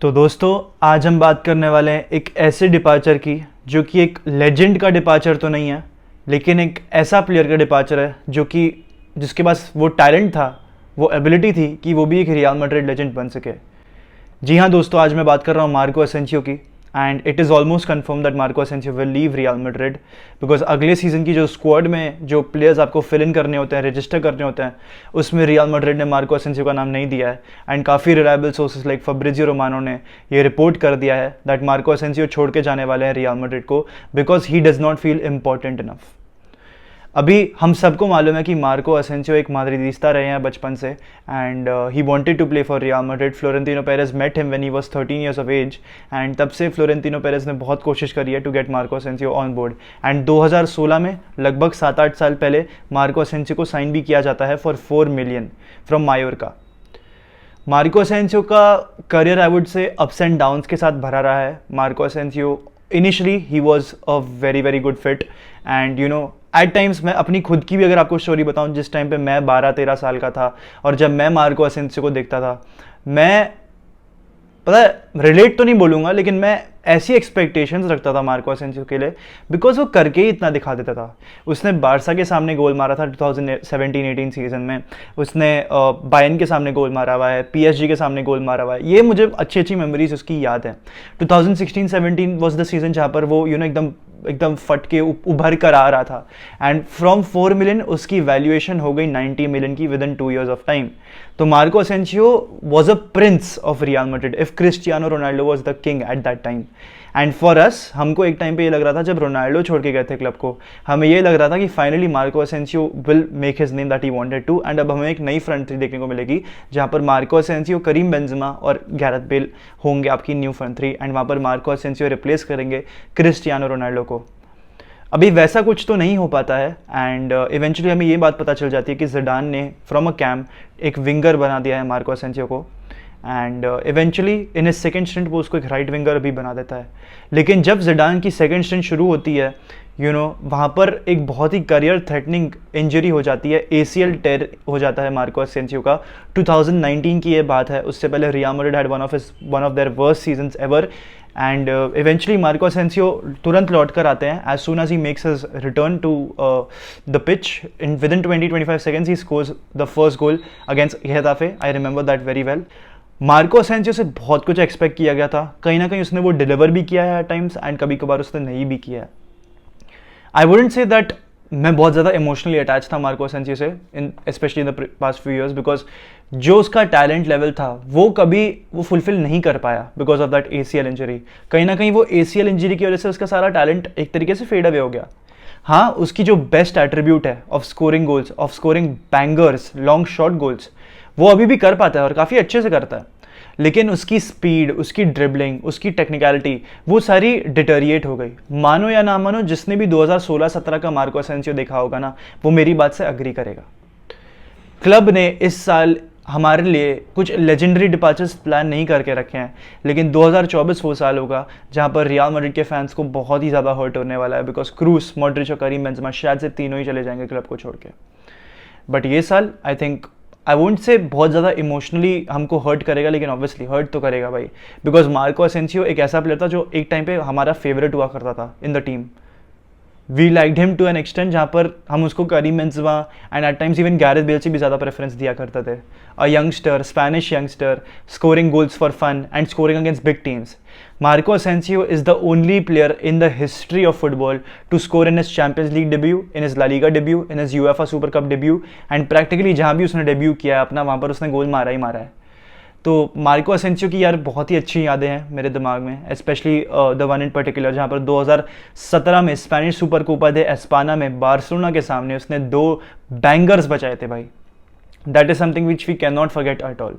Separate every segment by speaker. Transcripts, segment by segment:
Speaker 1: तो दोस्तों आज हम बात करने वाले हैं एक ऐसे डिपार्चर की जो कि एक लेजेंड का डिपार्चर तो नहीं है, लेकिन एक ऐसा प्लेयर का डिपार्चर है जो कि जिसके पास वो टैलेंट था, वो एबिलिटी थी कि वो भी एक रियल मैड्रिड लेजेंड बन सके। जी हाँ दोस्तों, आज मैं बात कर रहा हूँ मार्को असेंसियो की। And it is almost confirm that Marco Asensio will leave real Madrid, because अगले सीज़न की जो स्क्वाड में जो प्लेयर्स आपको फिल इन करने होते हैं, रजिस्टर करने होते हैं, उसमें रियल मैड्रिड ने मार्को असेंसियो का नाम नहीं दिया है। एंड काफ़ी reliable sources like Fabrizio Romano ने ये रिपोर्ट कर दिया है दैट मार्को असेंसियो छोड़ के जाने वाले हैं रियल मैड्रिड को, because he does not feel important enough. अभी हम सबको मालूम है कि मार्को असेंसियो एक माद्रिदिस्ता रहे हैं बचपन से, and he wanted to play for Real Madrid. Florentino Perez met him when he was 13 years of age, and तब से फ्लोरेंटिनो पेरेज ने बहुत कोशिश करी है to get Marco Asensio on board. And 2016 में लगभग 7-8 साल पहले मार्को असेंसियो को साइन भी किया जाता है for 4 million from Mallorca. Marco Asensio का career I would say ups and downs के साथ भरा रहा है। मार्को असेंसियो इनिशियली ही was a very good fit, and you know at times मैं अपनी खुद की भी अगर आपको स्टोरी बताऊं, जिस टाइम पे मैं 12-13 साल का था और जब मैं मार्को असेंसियो को देखता था, मैं पता है रिलेट तो नहीं बोलूँगा, लेकिन मैं ऐसी एक्सपेक्टेशंस रखता था मार्को असेंसियो के लिए, बिकॉज वो करके ही इतना दिखा देता था। उसने बारसा के सामने गोल मारा था 2017-18 सीजन में, उसने बायर्न के सामने गोल मारा हुआ है, पीएसजी के सामने गोल मारा हुआ है। ये मुझे अच्छी मेमोरीज उसकी याद है। 2016-17 वॉज द सीजन जहाँ पर वो एकदम फट के उभर कर आ रहा था, एंड फ्रॉम 4 मिलियन उसकी वैल्यूएशन हो गई 90 मिलियन की within 2 years of time. तो Marco Asensio was a prince of Real Madrid if Cristiano Ronaldo was the king at that time. And for us, हमको एक टाइम पे ये लग रहा था जब रोनाल्डो छोड़ के गए थे क्लब को, हमें ये लग रहा था कि finally Marco Asensio will make his name that he wanted to. And अब हमें एक नई फ्रंट थ्री देखने को मिलेगी जहाँ पर मार्को असेंसियो, करीम बेंजेमा और गैरेथ बेल होंगे आपकी न्यू फ्रंट थ्री, एंड वहाँ पर मार्को असेंसियो रिप्लेस करेंगे क्रिस्टियानो रोनाल्डो को। अभी वैसा कुछ तो नहीं हो पाता है, एंड इवेंचुअली हमें ये बात पता चल जाती है कि ज़िडान ने फ्रॉम अ कैम एक विंगर बना दिया है मार्को असेंसियो को, एंड इवेंचुअली इन इस सेकेंड स्टिंट वो उसको एक राइट विंगर भी बना देता है। लेकिन जब ज़िडान की सेकेंड स्टिंट शुरू होती है, वहाँ पर एक बहुत ही करियर थ्रेटनिंग इंजरी हो जाती है, ACL टेयर हो जाता है मार्को असेंसियो का। 2019 की ये बात है, उससे पहले Real Madrid had one of their worst seasons ever, and eventually Marco Asensio तुरंत लौट कर आते हैं। As soon as he makes his return to the pitch, in within 20-25 seconds he scores the first goal against Getafe. I remember that very well. Marco Asensio से बहुत कुछ expect किया गया था, कहीं ना कहीं उसने वो डिलीवर भी किया है एट टाइम्स, एंड कभी कभार उसने नहीं भी किया है। आई वुडेंट से दैट मैं बहुत ज़्यादा इमोशनली अटैच था मार्को असेंसियो से specially in the past few years, because जो उसका टैलेंट लेवल था वो कभी वो फुलफिल नहीं कर पाया because of that ACL injury. कहीं ना कहीं वो ACL इंजरी की वजह से उसका सारा टैलेंट एक तरीके से फेड अवे हो गया। हाँ, उसकी जो बेस्ट एट्रीब्यूट है of scoring goals, of scoring bangers, long shot goals, वो अभी भी कर पाता है और काफ़ी अच्छे से करता है, लेकिन उसकी स्पीड, उसकी ड्रिबलिंग, उसकी टेक्निकलिटी वो सारी डिटेरिएट हो गई। मानो या ना मानो, जिसने भी 2016-17 का मार्को असेंसियो देखा होगा ना, वो मेरी बात से अग्री करेगा। क्लब ने इस साल हमारे लिए कुछ लेजेंडरी डिपार्चर्स प्लान नहीं करके रखे हैं, लेकिन 2024 वो साल होगा जहाँ पर रियल मैड्रिड के फैंस को बहुत ही ज़्यादा हर्ट होने वाला है, बिकॉज क्रूस, मॉड्रिच और करीम बेंजेमा शायद से तीनों ही चले जाएंगे क्लब को छोड़ के। बट ये साल I think, I won't say बहुत ज़्यादा इमोशनली हमको हर्ट करेगा, लेकिन ऑब्वियसली हर्ट तो करेगा भाई, बिकॉज मार्को असेंसियो एक ऐसा प्लेयर था जो एक टाइम पे हमारा फेवरेट हुआ करता था in the team. We liked him to an extent जहाँ पर हम उसको Karim Benzema and at times even Gareth Bale से भी ज़्यादा प्रेफरेंस दिया करते थे। A youngster, Spanish youngster, scoring goals for fun and scoring against big teams. Marco Asensio is the only player in the history of football to score in his Champions League debut, in his La Liga debut, in his UEFA Super Cup debut, and practically जहाँ भी उसने debut किया है अपना, वहाँ पर उसने गोल मारा ही मारा है। तो मार्को असेंसियो की यार बहुत ही अच्छी यादें हैं मेरे दिमाग में, specially the one in particular जहाँ पर 2017 में Spanish Super Copa de España में बार्सिलोना के सामने उसने 2 बैंगर्स बचाए थे भाई। That is something which we can not forget at all.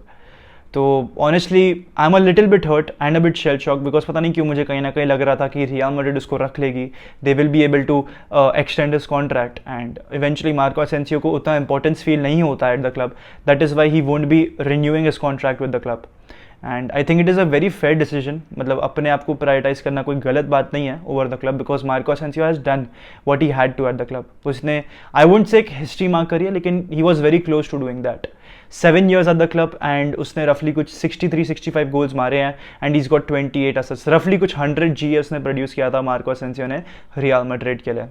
Speaker 1: तो honestly I am a little bit hurt and a bit shell shock, because पता नहीं क्यों मुझे कहीं ना कहीं लग रहा था कि रियल मैड्रिड उसको रख लेगी, they will be able to extend his contract, and eventually Marco Asensio को उतना इंपॉर्टेंस फील नहीं होता at the club, that is why he won't be renewing his contract with the club. And I think it is a very fair decision, मतलब अपने आप को prioritise करना कोई गलत बात नहीं है over the club, because Marco Asensio has done what he had to at the club. उसने आई वोंट से एक हिस्ट्री मार्क करी है, लेकिन he was very close to doing that. 7 years at the club and उसने रफली कुछ 63-65 goals मारे हैं एंड इज गॉट 28 असिस्ट, रफली कुछ 100 GA उसने प्रोड्यूस किया था मार्को असेंसियो ने रियल मैड्रिड के लिए।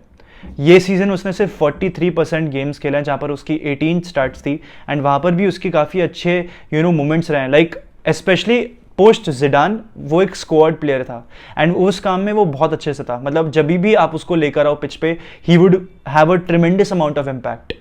Speaker 1: ये सीज़न उसने सिर्फ 43% गेम्स खेले हैं जहाँ पर उसकी 18 स्टार्ट्स थी एंड वहाँ पर भी उसके काफ़ी अच्छे मोमेंट्स रहे हैं, लाइक स्पेशली पोस्ट जिडान वो एक स्क्वाड प्लेयर था एंड उस काम में वो बहुत अच्छे से था। मतलब जब भी आप उसको लेकर आओ पिच पे he would have a tremendous amount of impact,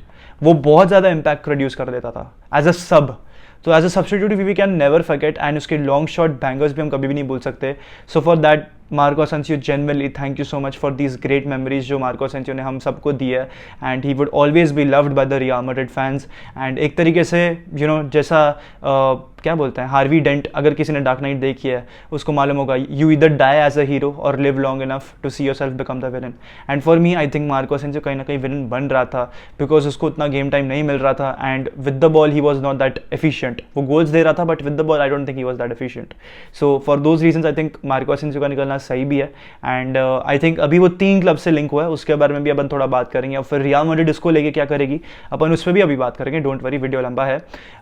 Speaker 1: वो बहुत ज़्यादा इम्पैक्ट प्रोड्यूस कर देता था एज अ सब। तो as a substitute we can never forget and उसके लॉन्ग शॉट बैंगर्स भी हम कभी भी नहीं भूल सकते। So for that Marco Asensio genuinely thank you so much for these great memories जो मार्को असेंसियो ने हम सबको दी है and he would always be loved by the Real Madrid fans. And एक तरीके से जैसा क्या बोलते हैं हार्वी डेंट, अगर किसी ने डार्क नाइट देखी है उसको मालूम होगा you either die as a hero और live long enough to see yourself become the villain. And for me I think Marco Asensio कहीं ना कहीं विलन बन रहा था बिकॉज उसको उतना गेम टाइम नहीं मिल रहा था and with the ball he was not that efficient. वो गोल्स दे रहा था but with the ball I don't think he was that efficient. So for those reason I think Marco Asensio का निकलना सही भी है एंड आई थिंक अभी वो 3 क्लब से लिंक हुआ है, उसके बारे में भी अपन थोड़ा बात करेंगे और फिर रियल मैड्रिड इसको लेके क्या करेगी अपन उस पर भी अभी बात करेंगे, डोंट वरी वीडियो लंबा है।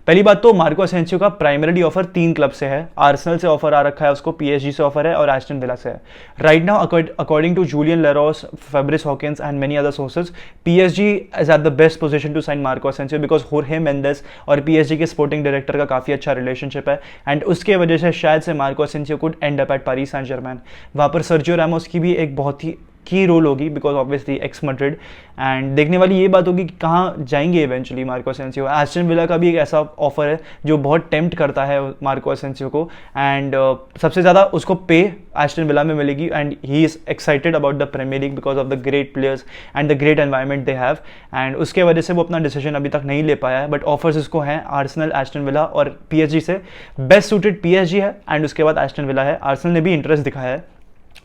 Speaker 1: पहली बात तो मार्को असेंसियो का प्राइमरी ऑफर 3 क्लब से है, आर्सेनल से ऑफर आ रखा है उसको, PSG से ऑफर है और एस्टन विला से है। Right now according to Julien Laurens, Fabrice Hawkins and many other sources PSG is at the best position to sign Marco Asensio because होर्हे मेंडेस और PSG के स्पोर्टिंग डायरेक्टर का काफी अच्छा रिलेशनशिप है एंड उसके वजह से शायद से Marco Asensio could end up at Paris Saint Germain. वहाँ पर सर्जियो रामोस की भी एक बहुत ही की रोल होगी because obviously x Madrid and देखने वाली ये बात होगी कि कहाँ जाएंगे eventually Marco Asensio. Aston villa का भी एक ऐसा ऑफर है जो बहुत टेम्प्ट करता है मार्को असेंसियो को एंड सबसे ज़्यादा उसको पे एस्टन विला में मिलेगी and he is excited about the Premier League because of the great players and the great environment they have and उसके वजह से वो अपना डिसीजन अभी तक नहीं ले पाया है बट ऑफर्स इसको हैं आर्सेनल, एस्टन विला और PSG से। बेस्ट सूटेड PSG है एंड उसके बाद एस्टन विला है। आर्सेनल ने भी इंटरेस्ट दिखाया है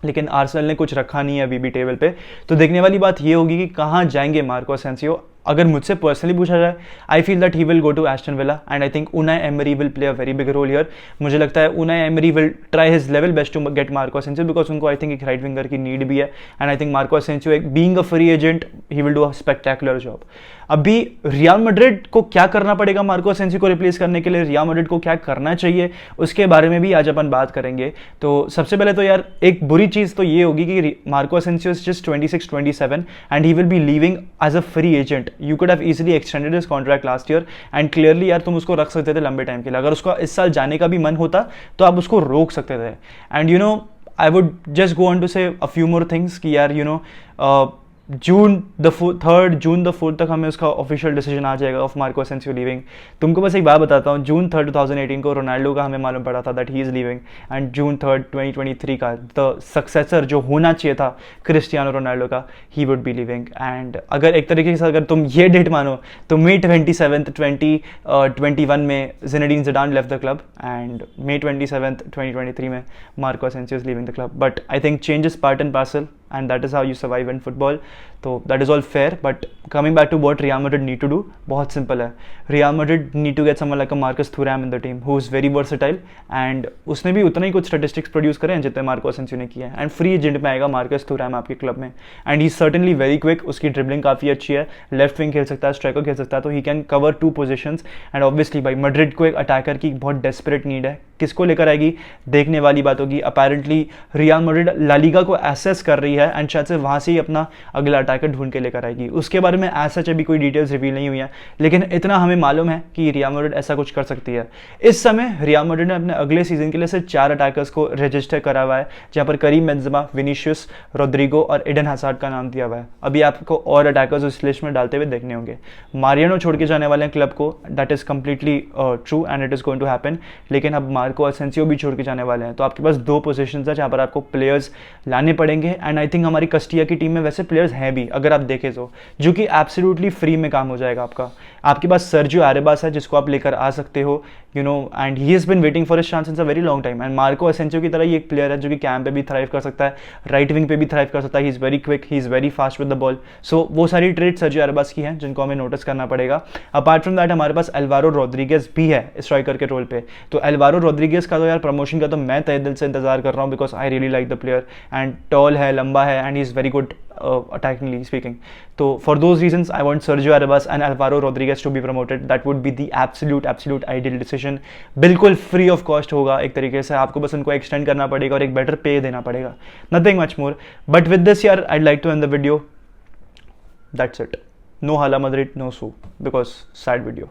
Speaker 1: लेकिन आर्सेनल ने कुछ रखा नहीं है अभी भी टेबल पे, तो देखने वाली बात ये होगी कि कहाँ जाएंगे मार्को असेंसियो। अगर मुझसे पर्सनली पूछा जाए I feel that he will go to Aston Villa and I think Unai Emery will play a very big role here. मुझे लगता है Unai Emery will try his level best to get Marco Asensio because उनको I think एक right winger की need भी है and I think Marco Asensio एक being a free agent he will do a spectacular job. अभी Real Madrid को क्या करना पड़ेगा मार्को असेंसियो को रिप्लेस करने के लिए, रियल मैड्रिड को क्या करना चाहिए उसके बारे में भी आज अपन बात करेंगे। तो सबसे पहले तो यार एक बुरी चीज़ तो ये होगी कि Marco Asensio is just 26-27 and he will be leaving as a free agent. You could have easily extended his contract last year and clearly यार तुम उसको रख सकते थे लंबे टाइम के लिए। अगर उसका इस साल जाने का भी मन होता तो आप उसको रोक सकते थे and I would just go on to say a few more things कि यार जून द 4th तक हमें उसका ऑफिशियल डिसीजन आ जाएगा ऑफ मार्को असेंसियो लीविंग। तुमको बस एक बात बताता हूँ, जून 3, 2018 को रोनाल्डो का हमें मालूम पड़ा था that he is leaving and June 3, 2023 का द सक्सेसर जो होना चाहिए था क्रिस्टियानो रोनाल्डो का he would be leaving. And अगर एक तरीके से अगर तुम ये डेट मानो तो May 27, 2021 में Zinedine Zidane left the club and May 27, 2023 में Marco Asensio is leaving the club. But I think change is part and parcel and that is how you survive in football. तो that is all fair, but coming back to what Real Madrid need to do, बहुत simple है। Real Madrid need to get someone like a Marcus Thuram in the team who is very versatile and उसने भी उतना ही कुछ statistics produce करे हैं जितने Marco Asensio ने किया है एंड फ्री एजेंट में आएगा मार्कस थुरैम आपके क्लब में and he certainly very quick, उसकी ड्रिबलिंग काफ़ी अच्छी है, लेफ्ट विंग खेल सकता है, स्ट्राइकर खेल सकता है, तो he can cover 2 positions and obviously भाई मैड्रिड को एक अटैकर की बहुत डेस्परेट नीड है। किसको लेकर आएगी देखने वाली बात होगी। Apparently Real Madrid La Liga को एसेस कर रही है एंड शायद से वहाँ से ही अपना अगला अटैकर ढूंढ के लेकर आएगी। उसके बारे में एज सच अभी कोई डिटेल्स रिवील नहीं हुई है लेकिन इतना हमें मालूम है कि रियल मैड्रिड ऐसा कुछ कर सकती है। इस समय रियल मैड्रिड ने अपने अगले सीजन के लिए सिर्फ 4 अटैकर्स को रजिस्टर करा हुआ है जहाँ पर करीम बेंजेमा, विनीशियस, रोड्रिगो और एडन हज़ार्ड का नाम दिया हुआ है। अभी आपको और अटैकर्स उस लिस्ट में डालते हुए देखने होंगे। मारियानो छोड़ के जाने वाले हैं क्लब को, that is completely true and it is going to happen, लेकिन अब मार्को असेंसियो भी छोड़ के जाने वाले हैं तो आपके पास 2 पोजीशंस है जहाँ पर आपको प्लेयर्स लाने पड़ेंगे एंड आई थिंक हमारी कस्टिया की टीम में वैसे प्लेयर्स हैं भी अगर आप देखें तो, जो कि एब्सोल्युटली फ्री में काम हो जाएगा आपका। आपके पास सर्जियो एरेबास है जिसको आप लेकर आ सकते हो and he has been waiting for his chance in a very long time and Marco Asensio की तरह ही एक प्लेयर है जो कि कैंप पे भी थ्राइव कर सकता है, राइट विंग पे भी थ्राइव कर सकता है, he is very quick, he is very fast with the ball. So वो सारी ट्रेड सर्जियो एरेबास की हैं जिनको हमें नोटिस करना पड़ेगा। अपार्ट फ्रॉम दैट हमारे पास एल्वारो रोड्रिगेज भी है स्ट्राइकर के रोल पे, तो एल्वारो रोड्रिगेज का तो यार प्रमोशन का तो मैं तहे दिल से इंतजार कर रहा हूँ, because I really like the player and tall है, लंबा है and he is very good attackingly speaking. तो for those reasons I want Sergio Arribas and Alvaro Rodriguez to be promoted. That would be the absolute ideal decision. बिल्कुल free of cost होगा एक तरीके से, आपको बस उनको एक्सटेंड करना पड़ेगा और एक बेटर पे देना पड़ेगा. Nothing much more. But with this यार I'd like to end the video. That's it. No Hala Madrid, no Su, because sad video.